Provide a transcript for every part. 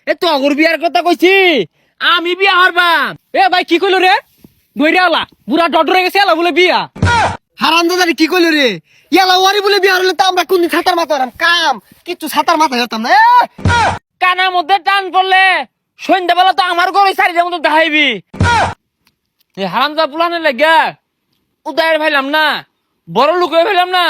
এ তগর বিয়ার কথা কইছি আমি বিয়া হরবাম। এ ভাই কি কইলো রে বইরালা বুড়া ডডরে গেছে এলা বলে বিয়া। হারামজাদারি কি কইলো রে? ইয়ালা ওয়ারি বলে বিয়া হলে তো আমরা কোনদিন ছাতার মাথা হতাম, কাম কিচ্ছু ছাতার মাথা হতাম না। কানার মধ্যে টান পড়লে সন্ধ্যাবেলা তো আমার ঘরে সারিটার মতো দেখাইবি। এই হারামজা পুলানের লেগে উদয়ের ভাইলাম না, বড় লোক হয়ে ভাইলাম না।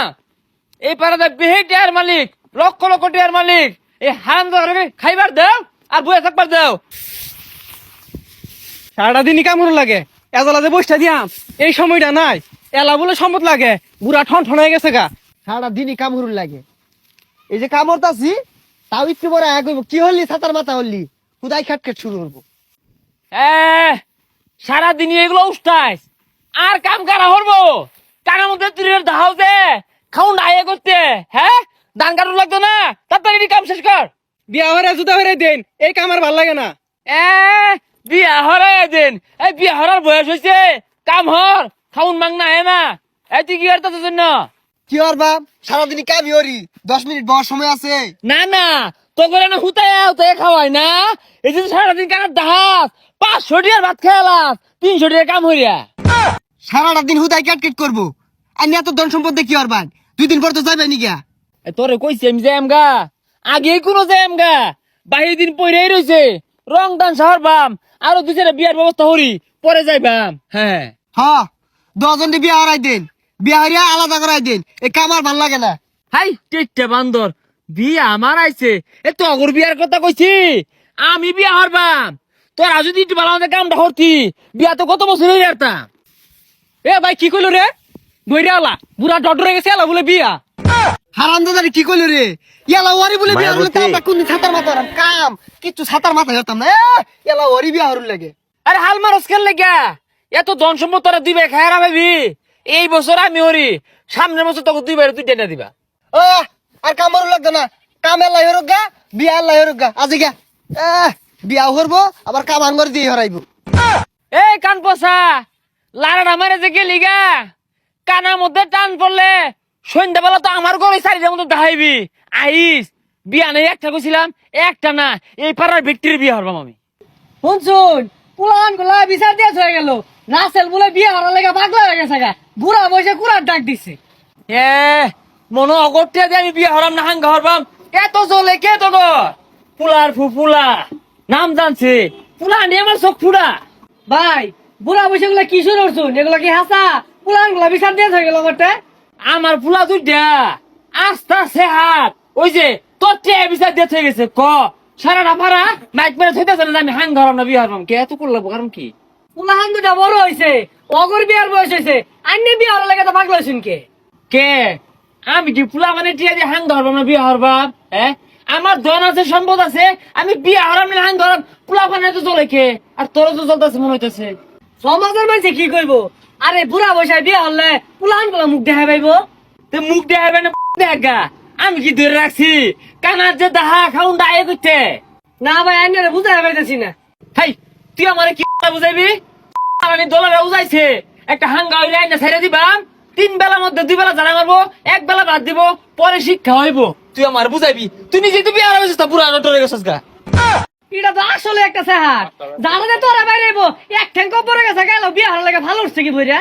এই পাড়াতে বেহে টিয়ার মালিক, লক্ষ লক্ষ টিয়ার মালিক। এই হারামজা খাইবার দাও আর বয়ে থাকবার দাও। সারাটা দিনই কামড় লাগে, এজলা যে বসটা দিয়াম এই সময়টা নাই। এলা বলে সম্পদ লাগে, বুড়া ঠন ঠন হয়ে গেছে গা। সারা দিনই কামড় লাগে। এই যে কামড়তাছি তাও একটু বড় এক হইব, কি হলি ছাতার মাথা হলি খুদাই খাটখাট শুরু করবো। সারাদিন এগুলো উষ্টাইস আর কাম কারা হরবো। কানার মধ্যে তুলের দাহাও যে খাউন আয়ে করতে, হ্যাঁ দান কাটু লাগতো না, তাড়াতাড়ি কাম শেষ কর। বিয়া হরে জুতা হরে দেন, এই কাম আর ভাল লাগে না। বিয়া হরাই দেন, এই বিয়া হরার বয়স হয়েছে, কাম হর খাউন মাং না হে না। এই তুই কি করতে জন্য? কি আর বাপ সারাদিনই কামি হরি, 10 মিনিট বসার সময় আছে? না না তো করে না হুতায় হুতায় খাওয়াই না। এই যে সারাদিন কানার দাহাস 500 টাকার ভাত খেয়ালাস 300 টাকা কাম হইয়া। সারাটা দিন হুদাই কাটকেট করবো। আর এত ধন সম্পদ দিয়ে কি আর বান, 2 দিন পর তো যাবে নি গা। তোরে কইছি আমি যাইম গা, আগে কোনো যাইম গা, বাহির দিন পইরাই রইছে। রং দান শহর বাম আরো 2-4টা বিয়ার ব্যবস্থা করি পরে যাইবাম। হ্যাঁ হ্যাঁ 10 জন বিয়া হারাই দেন, বিয়া হারিয়া আলাদা করাই দেন, এই কাম আর ভাল লাগে না। হাই টেকটা বান্দর বিয়া আমার আইছে। এ তগর বিয়ার কথা কইছি আমি বিয়া হরবাম। তোরা যদি একটু ভালো আমাদের কামটা হরতি বিয়া তো কত বছর হয়ে যেতাম। এ ভাই কি কইলো রে বইরালা বুড়া ডডরে গেছে এলা বলে বিয়া। হারামজাদারি কি কইলো রে? ইয়ালা ওয়ারি বলে বিয়া হলে তো আমরা কোনদিন ছাতার মাথা হতাম, কাম কিচ্ছু ছাতার মাথা হতাম না। ইয়ালা ওয়ারি বিয়া হরুন লাগে। আরে হাল মারস খেল লেগা এত ধন সম্পদ তোরা দিবে খায়রা ভাবি। এই বছর আমি হরি, সামনের বছর তোকে 2 বাইরে তুই টেনে দিবা। আর কাম হরুন লাগতো না, কাম এলাই হরুক গা, বিয়া এলাই হরুক গা। আজি গা বিয়া হরবো আবার কাম আন করে দিয়ে হরাইবো। এই কান পচা লাড়াটা মারে যে গেলি গা, কানার মধ্যে টান পড়লে সন্ধ্যাবেলা তো আমার ঘরে সারিটার মতো দেখাইবি। আইস বিয়া নেই একটা কইছিলাম, একটা না এই পাড়ার ব্যক্তির বিয়া হরবাম আমি। শুনছুন পুলান গুলা বিচার দিয়ে হয়ে গেল, রাসেল বলে বিয়া হওয়ার লেগে পাগলা হয়ে গেছে গা, বুড়া বসে কুড়ার ডাক দিছে। মনে অগরতে যে আমি বিয়া হরাম না হাঙ্গা হরবাম। এত চলে কে তো পুলার ফুলা নাম জানছে, পুলা নিয়ে আমার চোখ ফুড়া। ভাই বুড়া বসে গুলা কি শুরু করছুন, এগুলা কি হাসা? পুলান গুলা বিচার দিয়ে হয়ে গেল বটে। আমার ফুলা দুইটা আস্তা সে হাত ওই যে তোর বিচার দিয়ে হয়ে গেছে। ক সারাটা পারা মাইক মেরে থইতেছে না আমি হাঙ্গা হরাম না বিয়া হরবাম। কে এত করলাম কারণ কি? পুলাহান দুটা বড় হয়েছে, অগর বিয়ার বয়স হয়েছে, আইনে বিয়া হওয়ার লেগে তো পাগলা হয়েছেন কে? কে আমি কি পুলা মানে টিয়া দিয়ে হাঙ্গা হরবাম না বিয়া হরবাম? আমার ধন আছে সম্পদ আছে, আমি বিয়া হরাম না হাঙ্গা হরাম। পুলা মানে তো চলে কে? আর তোর তো চলতেছে মনে হইতেছে। সমাজের মানুষে কি করবো? আরে বুড়া বসায় বিয়া হলে পুলাহান গুলা মুখ দেখা পাইবো। মুখ দেখাবে না দেখা? আমি কি ধরে রাখছি কানার যে দাহা খাউন দায়ে করতে? না ভাই আইনে বুঝাই পাইতেছি না। হাই তুই আমার কি বুঝাইবি? দোলারা উজাইছে একটা হাঙ্গা হইলে আইনা ছেড়ে দিবাম। 3 বেলার মধ্যে 2 বেলা জানা মারবো, 1 বেলা ভাত দিব, পরে শিক্ষা হইব। তুই আমার বুঝাইবি? তুই নিজে তুই বিয়ে হারাইছিস তা পুরা ডরে গেছিস গা। এটা তো আসলে একটা সাহার জানাতে তোরা বাইরে এক ঠ্যাঙ্ক পরে গেছে গেল বিয়া হওয়ার লেগে ভালো উঠছে কি বইরা।